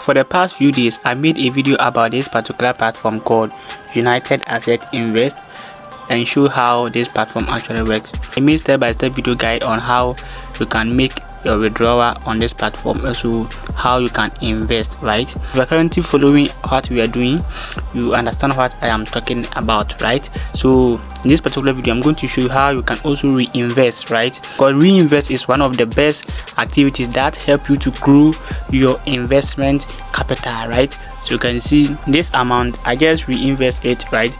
For the past few days, I made a video about this particular platform called United Asset Invest and show how this platform actually works. I made step-by-step video guide on how you can make your withdrawal on this platform, also how you can invest, right? If you are currently following what we are doing, you understand what I am talking about, right? So in this particular video, I'm going to show you how you can also reinvest, right? Because reinvest is one of the best activities that help you to grow your investment capital, right? So you can see this amount, I just reinvest it, right,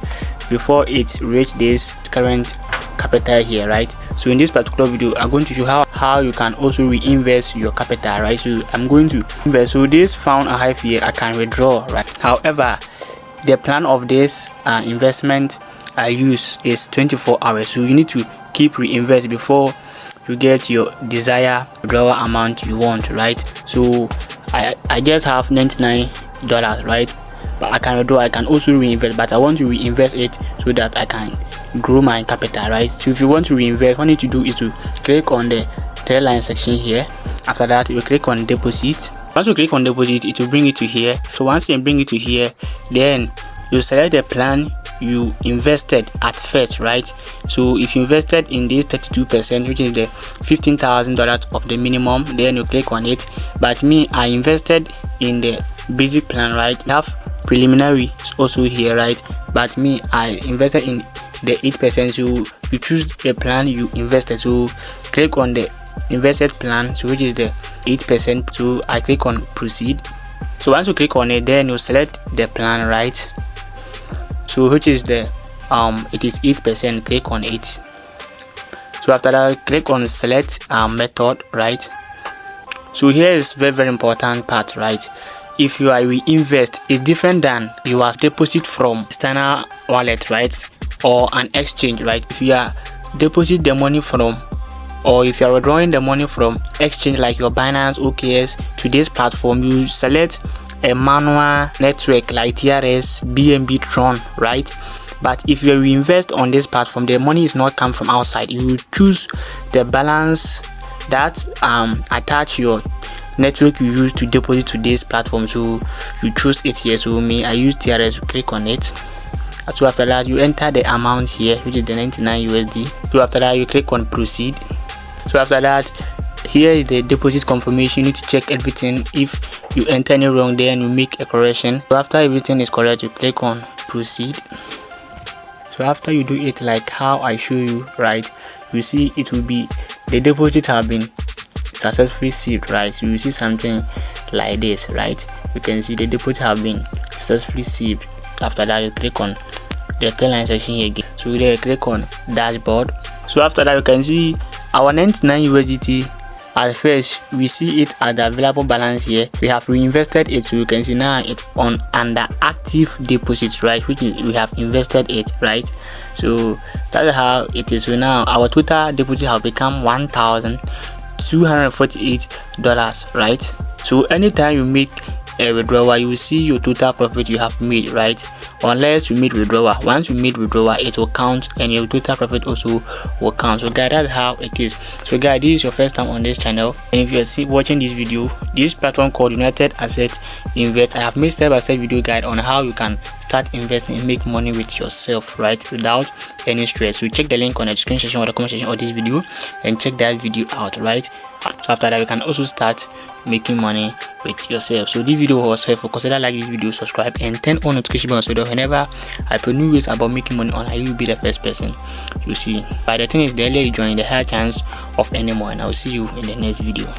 before it reach this current capital here, right? So in this particular video, I'm going to show how you can also reinvest your capital, right? So I'm going to invest. So this found I have here, I can withdraw, right? However, the plan of this investment I use is 24 hours, so you need to keep reinvest before you get your desired withdrawal amount you want, right? So I just have $99, right? But I can withdraw, I can also reinvest, but I want to reinvest it so that I can grow my capital, right? So if you want to reinvest, what you need to do is to click on the third line section here. After that, you click on deposit. Once you click on deposit, it will bring it to here. So once you bring it to here, then you select the plan you invested at first, right? So if you invested in this 32%, which is the $15,000 of the minimum, then you click on it. But me, I invested in the basic plan, right? You have preliminary is also here, right? But me, I invested in the 8%. So you choose the plan you invested, so click on the invested plan, so which is the 8%. So I click on proceed. So once you click on it, then you select the plan, right? So which is the it is 8%. Click on it. So after that, click on select method, right? So here is very important part, right? If you are reinvest, it's different than you are deposit from external wallet, right, or an exchange, right? If you are deposit the money from, or if you are withdrawing the money from exchange like your Binance, OKS to this platform, you select a manual network like TRS, BNB, Tron, right? But if you reinvest on this platform, the money is not come from outside. You choose the balance that attach your network you use to deposit to this platform, so you choose it here. So me, I use TRS. Click on it. So after that, you enter the amount here, which is the 99 USD. So after that, you click on proceed. So after that, here is the deposit confirmation. You need to check everything. If you enter any wrong, then you make a correction. So after everything is correct, you click on proceed. So after you do it like how I show you, right, you see it will be the deposit have been successfully received, right? So you see something like this, right? You can see the deposit have been successfully received. After that, you click on the third line section here again. So there, click on dashboard. So after that, you can see our 99 USDT. At first, we see it at the available balance here. We have reinvested it, so you can see now it's on under active deposits, right, which is we have invested it, right? So that's how it is. So now our total deposit have become $1,248, right? So anytime you make a withdrawal, you will see your total profit you have made, right? Unless you made withdrawal. Once you made withdrawal, it will count and your total profit also will count. So guys, that's how it is. So guys, this is your first time on this channel, and if you are watching this video, this platform called United Asset Invest, I have made step-by-step video guide on how you can start investing and make money with yourself, right, without any stress. So check the link on the description section or the comment section of this video and check that video out, right? So after that, you can also start making money with yourself. So this video was helpful. Consider like this video, subscribe, and turn on notification bell so that whenever I put new videos about making money on, I will be the first person you see. But the thing is, the earlier you join, the higher chance of earning more. And I will see you in the next video.